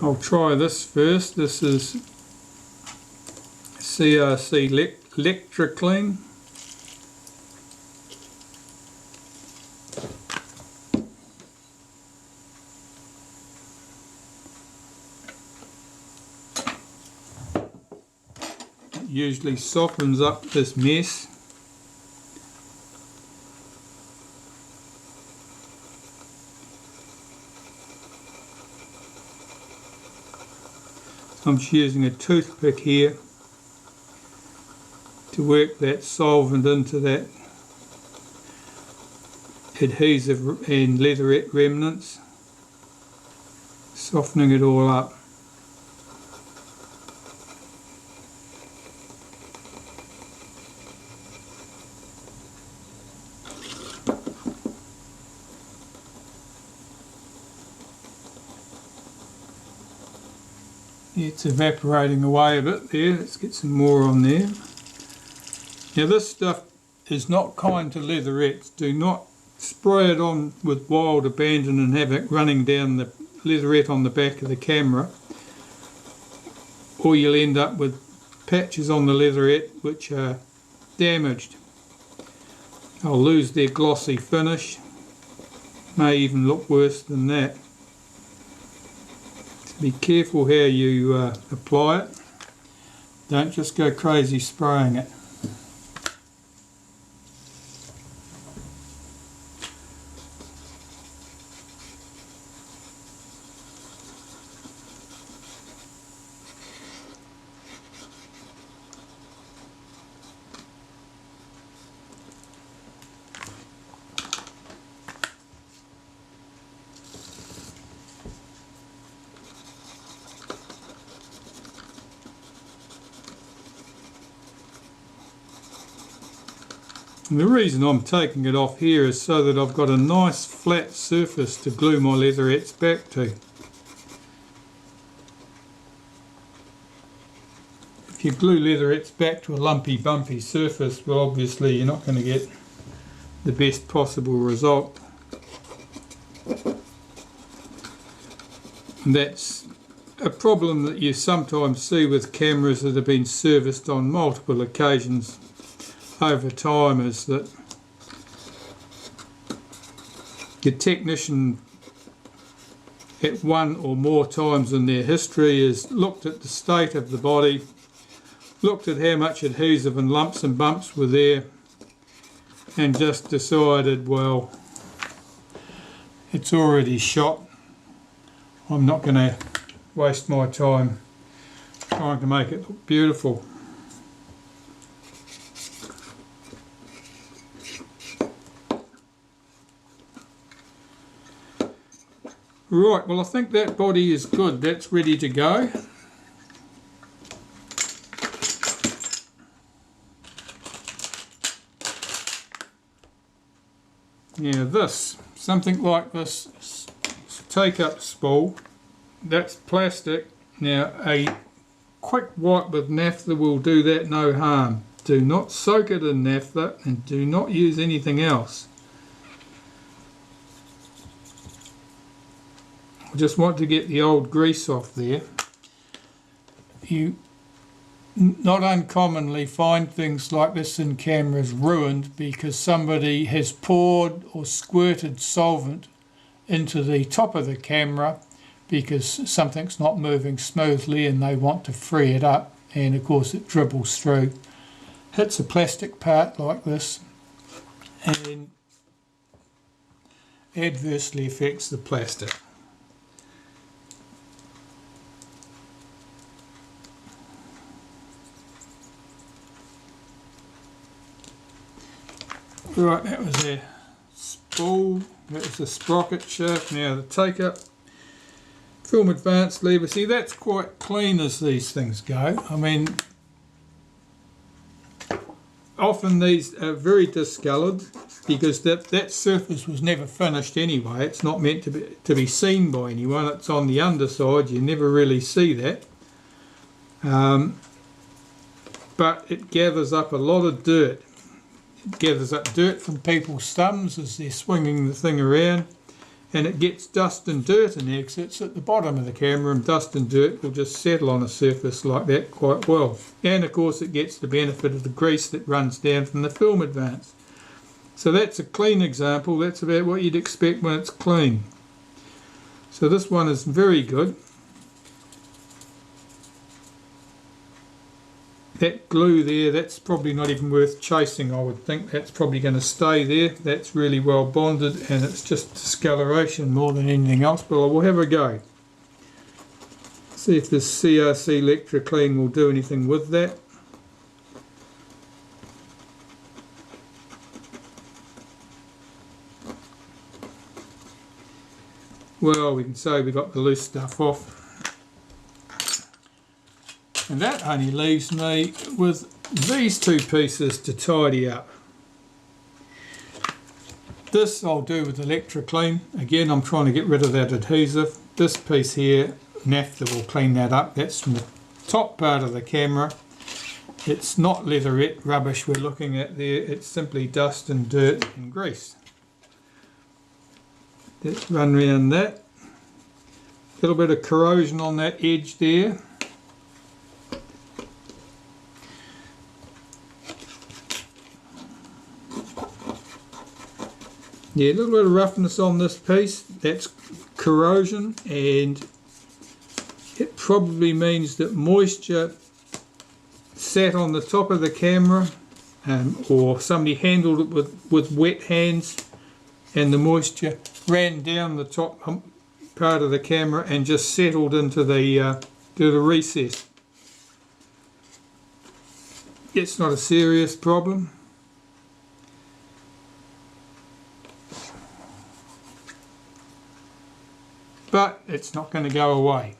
I'll try this first. This is CRC Lectraclean. It usually softens up this mess. I'm just using a toothpick here to work that solvent into that adhesive and leatherette remnants, softening it all up. It's evaporating away a bit there. Let's get some more on there. Now this stuff is not kind to leatherettes. Do not spray it on with wild abandon and have it running down the leatherette on the back of the camera, or you'll end up with patches on the leatherette which are damaged. They'll lose their glossy finish. May even look worse than that. Be careful how you apply it. Don't just go crazy spraying it. And the reason I'm taking it off here is so that I've got a nice flat surface to glue my leatherettes back to. If you glue leatherettes back to a lumpy, bumpy surface, well obviously you're not going to get the best possible result. And that's a problem that you sometimes see with cameras that have been serviced on multiple occasions over time, is that your technician at one or more times in their history has looked at the state of the body, looked at how much adhesive and lumps and bumps were there, and just decided, well, it's already shot. I'm not going to waste my time trying to make it look beautiful. Right, well I think that body is good. That's ready to go. Now this, something like this take-up spool, that's plastic. Now a quick wipe with naphtha will do that no harm. Do not soak it in naphtha and do not use anything else. I just want to get the old grease off there. You not uncommonly find things like this in cameras ruined because somebody has poured or squirted solvent into the top of the camera because something's not moving smoothly and they want to free it up, and of course it dribbles through, hits a plastic part like this and adversely affects the plastic. Right, that was a spool, that was the sprocket shaft. Now the take-up film advanced lever, see that's quite clean as these things go. I mean, often these are very discoloured because that surface was never finished anyway. It's not meant to be seen by anyone. It's on the underside, you never really see that. But it gathers up a lot of dirt. It gathers up dirt from people's thumbs as they're swinging the thing around, and it gets dust and dirt in there because it's at the bottom of the camera, and dust and dirt will just settle on a surface like that quite well. And of course it gets the benefit of the grease that runs down from the film advance. So that's a clean example. That's about what you'd expect when it's clean. So this one is very good. That glue there, that's probably not even worth chasing, I would think. That's probably going to stay there. That's really well bonded, and it's just discoloration more than anything else, but I will have a go. See if this CRC Lectraclean will do anything with that. Well, we can say we got the loose stuff off. And that only leaves me with these two pieces to tidy up. This I'll do with Lectraclean. Again, I'm trying to get rid of that adhesive. This piece here, Naphtha will clean that up. That's from the top part of the camera. It's not leatherette rubbish we're looking at there. It's simply dust and dirt and grease. Let's run around that. A little bit of corrosion on that edge there. Yeah, a little bit of roughness on this piece. That's corrosion, and it probably means that moisture sat on the top of the camera, or somebody handled it with wet hands, and the moisture ran down the top part of the camera and just settled into the recess. It's not a serious problem. But it's not going to go away.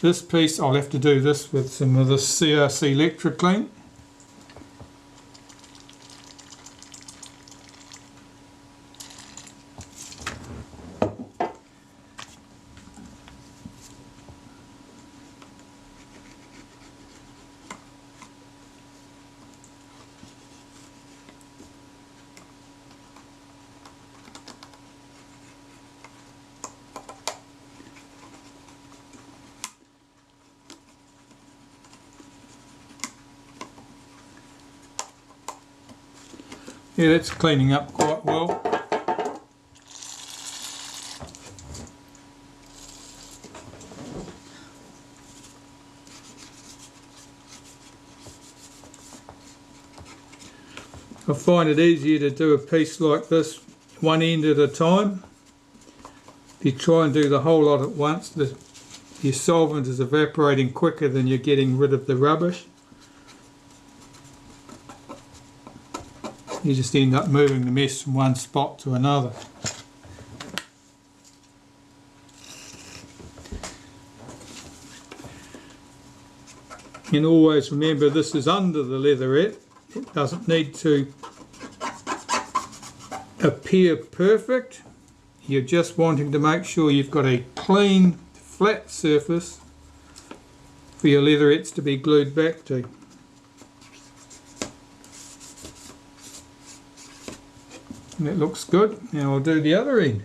This piece, I'll have to do this with some of the CRC Lectraclean. Yeah, that's cleaning up quite well. I find it easier to do a piece like this one end at a time. If you try and do the whole lot at once, your solvent is evaporating quicker than you're getting rid of the rubbish. You just end up moving the mess from one spot to another. And always remember, this is under the leatherette. It doesn't need to appear perfect. You're just wanting to make sure you've got a clean, flat surface for your leatherettes to be glued back to. And that looks good. Now I'll do the other end.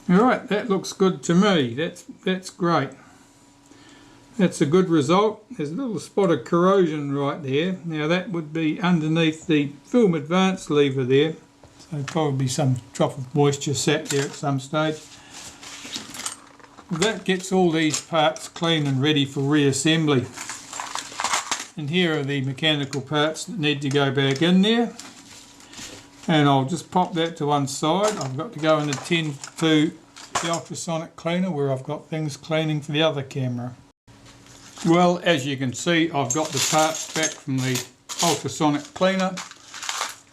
Alright, that looks good to me. That's great. That's a good result. There's a little spot of corrosion right there. Now that would be underneath the film advance lever there. So probably some drop of moisture sat there at some stage. That gets all these parts clean and ready for reassembly. And here are the mechanical parts that need to go back in there. And I'll just pop that to one side. I've got to go and attend to the ultrasonic cleaner where I've got things cleaning for the other camera. Well, as you can see, I've got the parts back from the ultrasonic cleaner.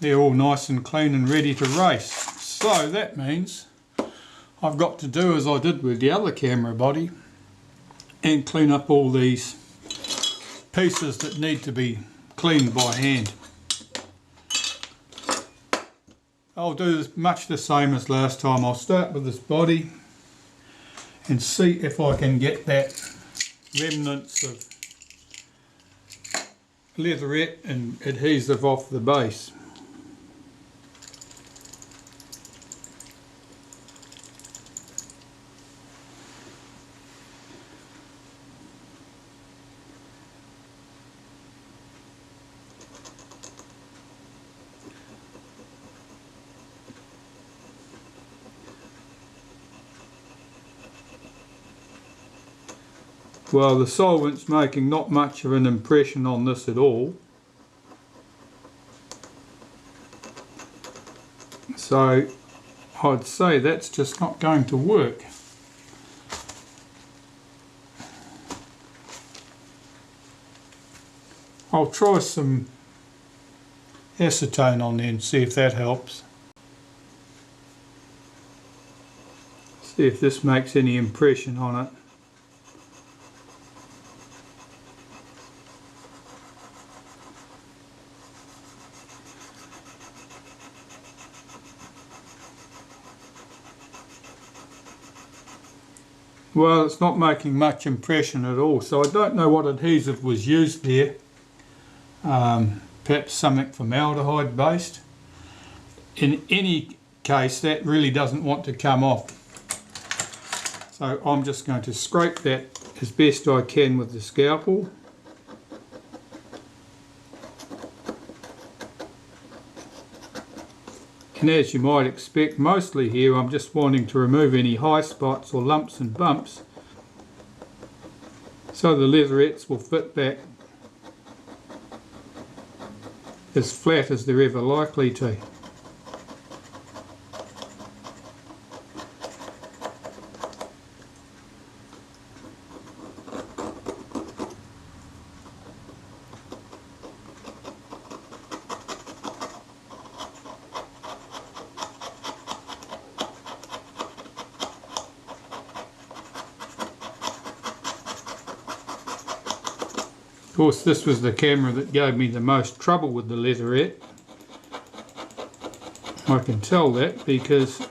They're all nice and clean and ready to race. So that means I've got to do as I did with the other camera body and clean up all these pieces that need to be cleaned by hand. I'll do much the same as last time. I'll start with this body and see if I can get that remnants of leatherette and adhesive off the base. Well, the solvent's making not much of an impression on this at all. So I'd say that's just not going to work. I'll try some acetone on there and see if that helps. See if this makes any impression on it. Well, it's not making much impression at all, so I don't know what adhesive was used there. Perhaps something formaldehyde based. In any case, that really doesn't want to come off. So I'm just going to scrape that as best I can with the scalpel. And as you might expect, mostly here I'm just wanting to remove any high spots or lumps and bumps so the leatherettes will fit back as flat as they're ever likely to. Of course, this was the camera that gave me the most trouble with the leatherette. I can tell that because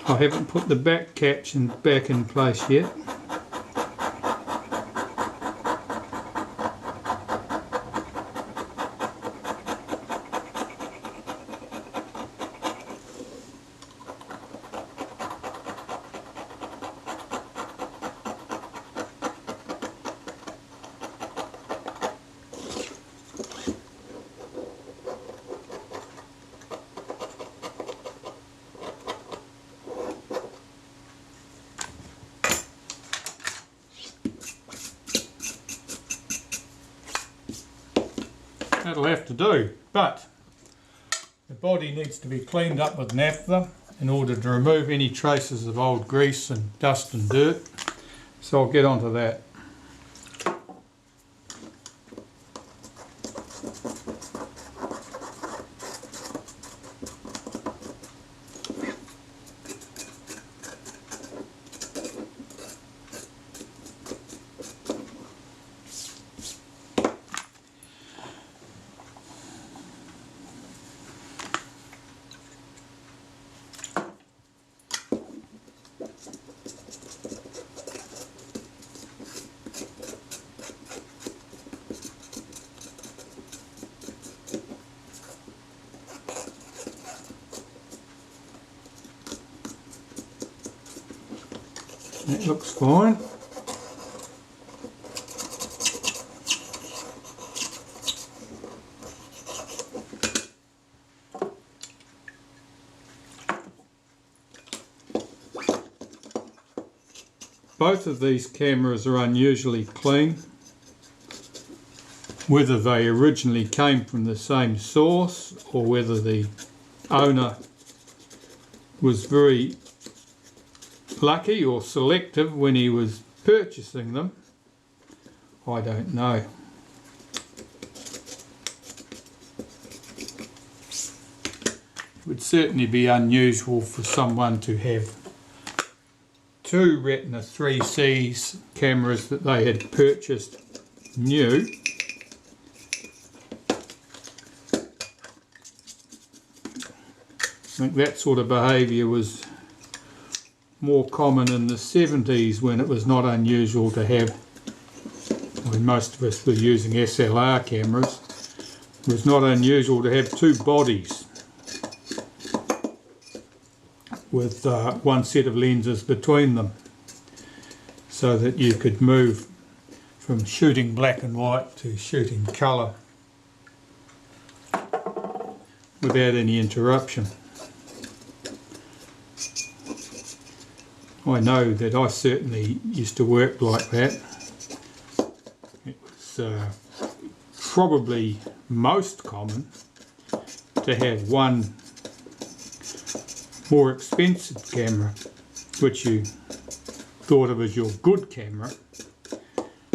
I haven't put the back catch back in place yet. That'll have to do, but the body needs to be cleaned up with naphtha in order to remove any traces of old grease and dust and dirt, so I'll get onto that. That looks fine. Both of these cameras are unusually clean. Whether they originally came from the same source or whether the owner was very lucky or selective when he was purchasing them, I don't know. It would certainly be unusual for someone to have two Retina IIIcs cameras that they had purchased new. I think that sort of behaviour was more common in the 70s, when it was not unusual to have, when most of us were using SLR cameras, it was not unusual to have two bodies with one set of lenses between them, so that you could move from shooting black and white to shooting colour without any interruption. I know that I certainly used to work like that. It was probably most common to have one more expensive camera, which you thought of as your good camera,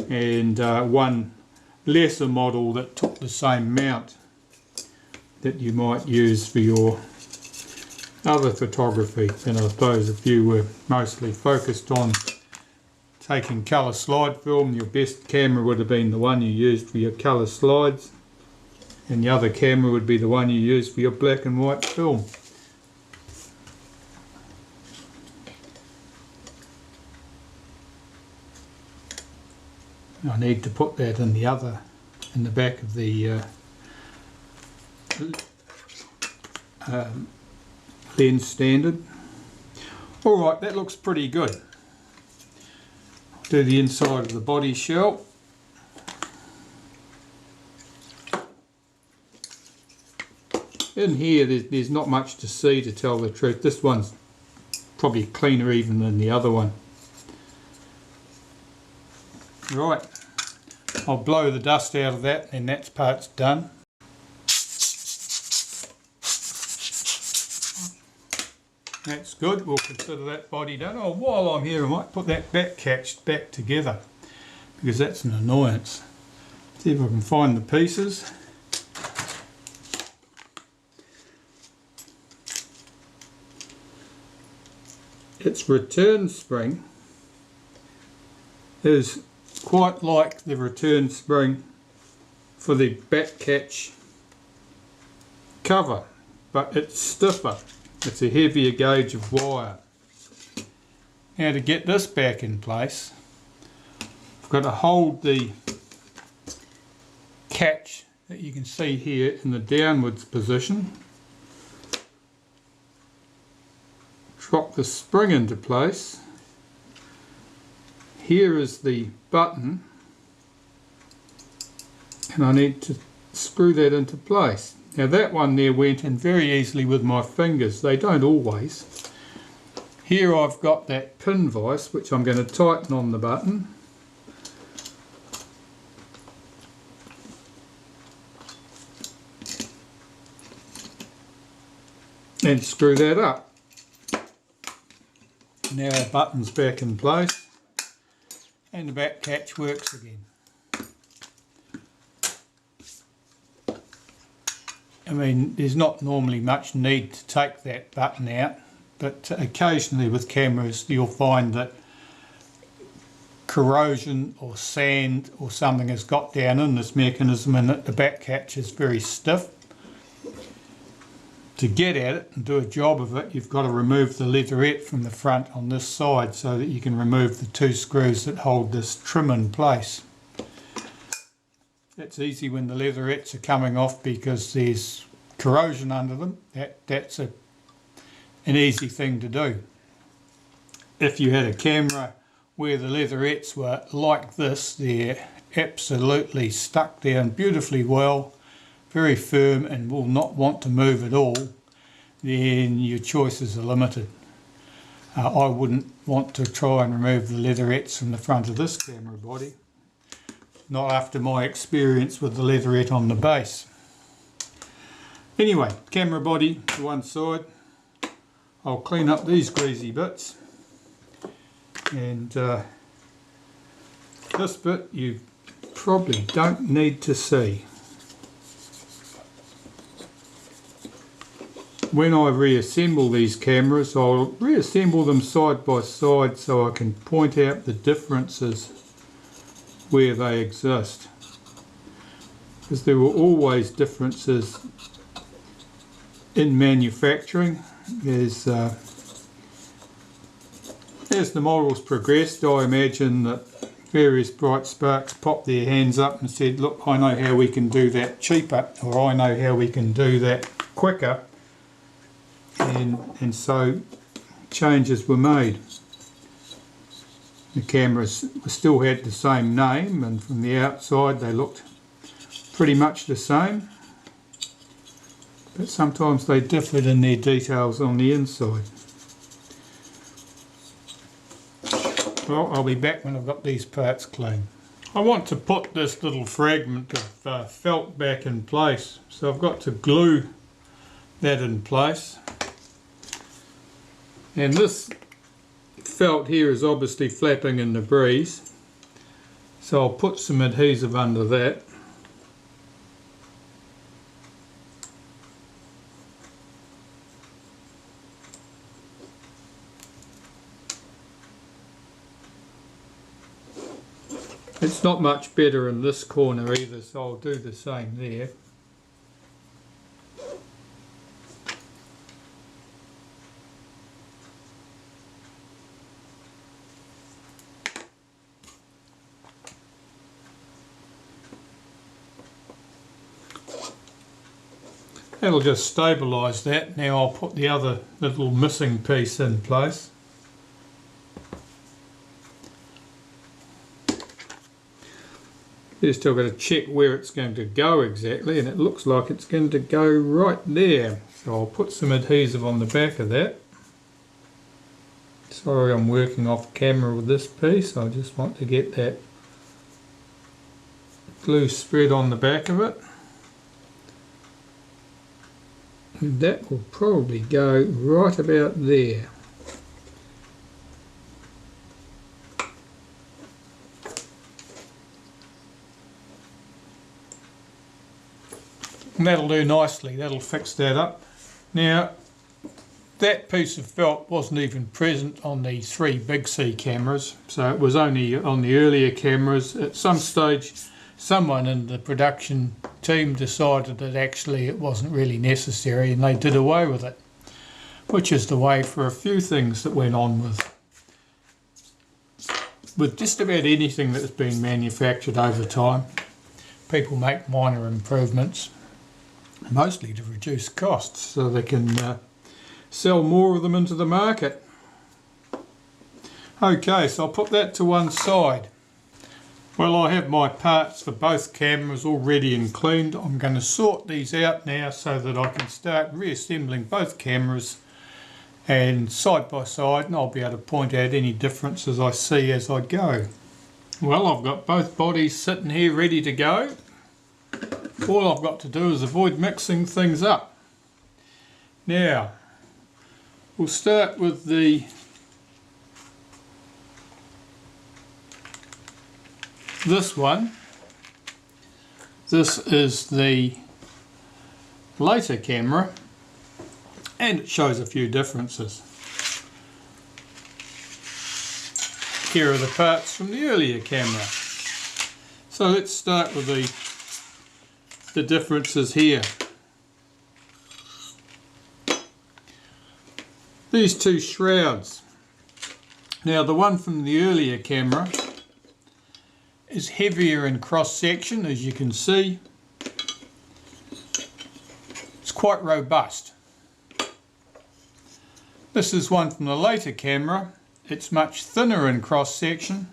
and one lesser model that took the same mount that you might use for your other photography. And I suppose if you were mostly focused on taking colour slide film, your best camera would have been the one you used for your colour slides, and the other camera would be the one you used for your black and white film. I need to put that in the back of the lens standard. Alright, that looks pretty good. I'll do the inside of the body shell. In here there's not much to see, to tell the truth. This one's probably cleaner even than the other one. Right, I'll blow the dust out of that and that part's done. That's good, we'll consider that body done. Oh, while I'm here I might put that back catch back together, because that's an annoyance. See if I can find the pieces. Its return spring is quite like the return spring for the back catch cover, but it's stiffer. It's a heavier gauge of wire. Now, to get this back in place, I've got to hold the catch that you can see here in the downwards position, drop the spring into place. Here is the button, and I need to screw that into place. Now that one there went in very easily with my fingers. They don't always. Here I've got that pin vise which I'm going to tighten on the button. And screw that up. Now our button's back in place and the back catch works again. I mean, there's not normally much need to take that button out, but occasionally with cameras you'll find that corrosion or sand or something has got down in this mechanism and that the back catch is very stiff. To get at it and do a job of it, you've got to remove the leatherette from the front on this side so that you can remove the two screws that hold this trim in place. That's easy when the leatherettes are coming off because there's corrosion under them. That's an easy thing to do. If you had a camera where the leatherettes were like this, they're absolutely stuck down beautifully well, very firm and will not want to move at all, then your choices are limited. I wouldn't want to try and remove the leatherettes from the front of this camera body, not after my experience with the leatherette on the base. Anyway, camera body to one side. I'll clean up these greasy bits, and this bit you probably don't need to see. When I reassemble these cameras, I'll reassemble them side by side so I can point out the differences where they exist, because there were always differences in manufacturing. As the models progressed, I imagine that various bright sparks popped their hands up and said, look, I know how we can do that cheaper, or I know how we can do that quicker. And so changes were made. The cameras still had the same name, and from the outside they looked pretty much the same, but sometimes they differed in their details on the inside. Well, I'll be back when I've got these parts clean. I want to put this little fragment of felt back in place, so I've got to glue that in place. And this felt here is obviously flapping in the breeze, so I'll put some adhesive under that. It's not much better in this corner either, so I'll do the same there. That'll just stabilise that. Now I'll put the other little missing piece in place. Just I've got to check where it's going to go exactly, and it looks like it's going to go right there. So I'll put some adhesive on the back of that. Sorry, I'm working off camera with this piece. I just want to get that glue spread on the back of it. And that will probably go right about there. And that'll do nicely, that'll fix that up. Now, that piece of felt wasn't even present on the 3 Big C cameras, so it was only on the earlier cameras. At some stage, someone in the production team decided that actually it wasn't really necessary, and they did away with it, which is the way for a few things that went on with just about anything that's been manufactured over time. People make minor improvements, mostly to reduce costs so they can sell more of them into the market. Okay, so I'll put that to one side. Well, I have my parts for both cameras all ready and cleaned. I'm going to sort these out now so that I can start reassembling both cameras, and side by side, and I'll be able to point out any differences I see as I go. Well, I've got both bodies sitting here ready to go. All I've got to do is avoid mixing things up. Now, we'll start with this one. This is the later camera, and it shows a few differences. Here are the parts from the earlier camera. So let's start with the differences here. These 2 shrouds. Now, the one from the earlier camera is heavier in cross section, as you can see. It's quite robust. This is one from the later camera. it's much thinner in cross section.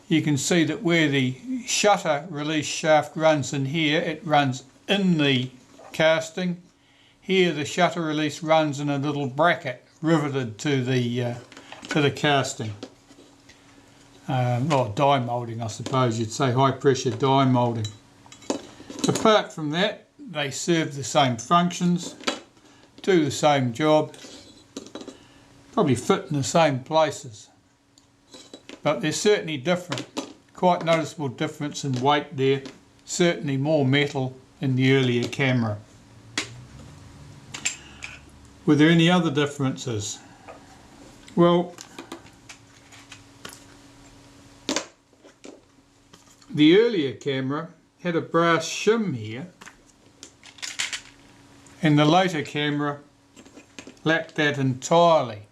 You can see that where the shutter release shaft runs in here, it runs in the casting. Here the shutter release runs in a little bracket riveted to the casting. Well, die moulding, I suppose you'd say, high pressure die moulding. Apart from that, they serve the same functions, do the same job, probably fit in the same places, but they're certainly different. Quite noticeable difference in weight there, certainly more metal in the earlier camera. Were there any other differences? Well, the earlier camera had a brass shim here, and the later camera lacked that entirely.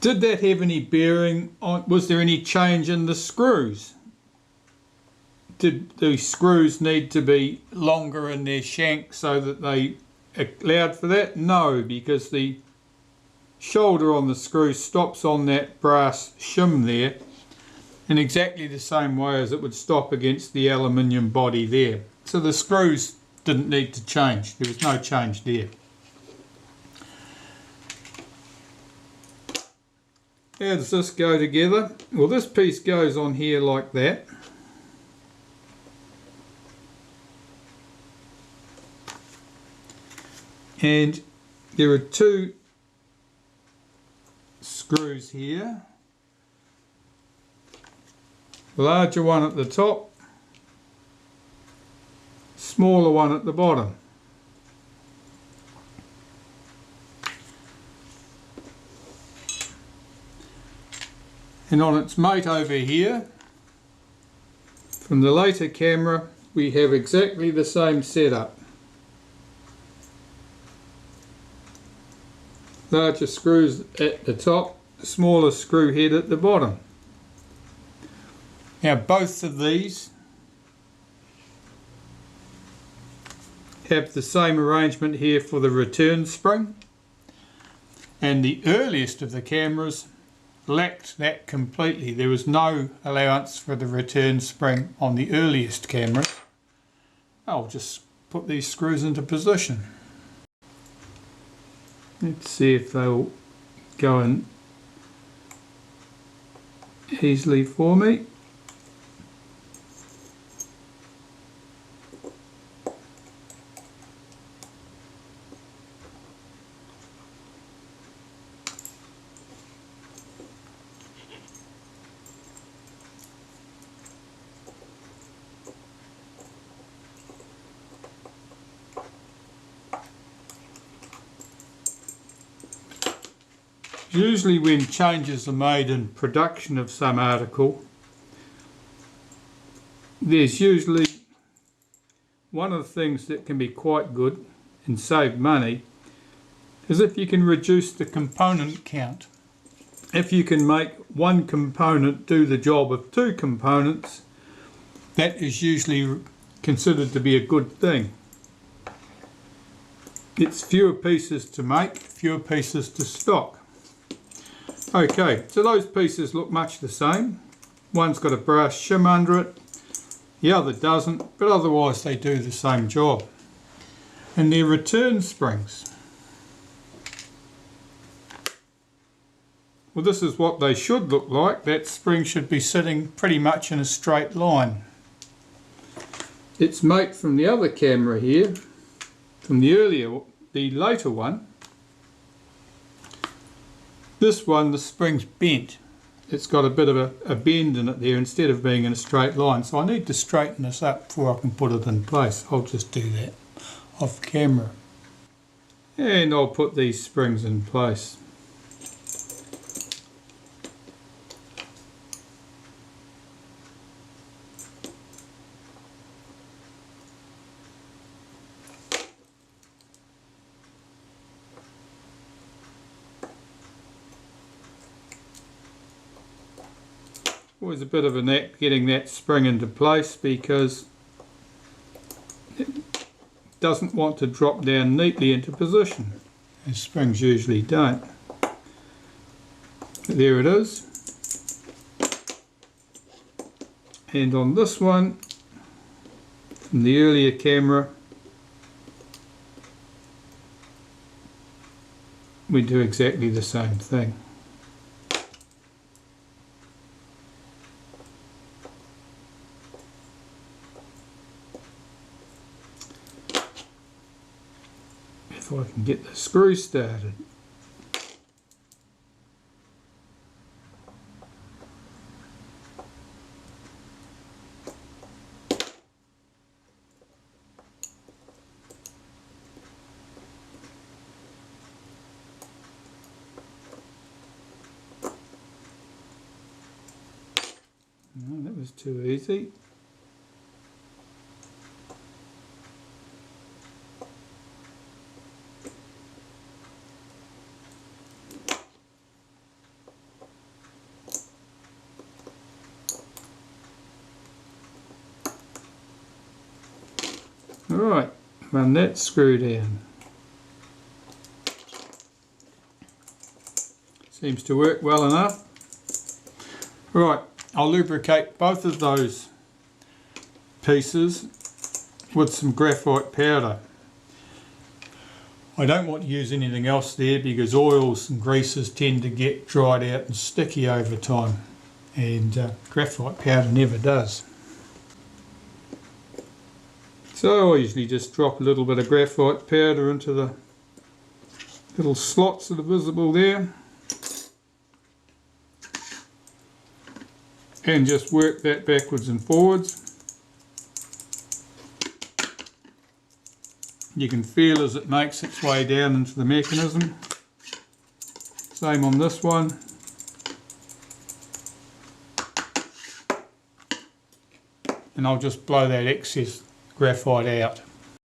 Did that have any bearing on, was there any change in the screws? Did the screws need to be longer in their shank so that they allowed for that? No, because the shoulder on the screw stops on that brass shim there in exactly the same way as it would stop against the aluminium body there. So the screws didn't need to change, there was no change there. How does this go together? Well, this piece goes on here like that. And there are two screws here. Larger one at the top, smaller one at the bottom. And on its mate over here, from the later camera, we have exactly the same setup. Larger screws at the top, smaller screw head at the bottom. Now both of these have the same arrangement here for the return spring, and the earliest of the cameras lacked that completely. There was no allowance for the return spring on the earliest cameras. I'll just put these screws into position. Let's see if they'll go in easily for me. Usually when changes are made in production of some article, there's usually one of the things that can be quite good and save money is if you can reduce the component count. If you can make one component do the job of two components, that is usually considered to be a good thing. It's fewer pieces to make, fewer pieces to stock. Okay, so those pieces look much the same. One's got a brass shim under it, the other doesn't, but otherwise they do the same job. And they're return springs. Well, this is what they should look like. That spring should be sitting pretty much in a straight line. Its mate from the other camera here, from the later one, this one, the spring's bent. It's got a bit of a bend in it there instead of being in a straight line. So I need to straighten this up before I can put it in place. I'll just do that off camera. And I'll put these springs in place. Always a bit of a knack getting that spring into place because it doesn't want to drop down neatly into position, as springs usually don't. there it is. And on this one, from the earlier camera, we do exactly the same thing. If I can get the screw started. No, that was too easy. Alright, run that screw down. Seems to work well enough. Right, I'll lubricate both of those pieces with some graphite powder. I don't want to use anything else there because oils and greases tend to get dried out and sticky over time, and graphite powder never does. So I usually just drop a little bit of graphite powder into the little slots that are visible there and just work that backwards and forwards. You can feel as it makes its way down into the mechanism. Same on this one. And I'll just blow that excess graphite out.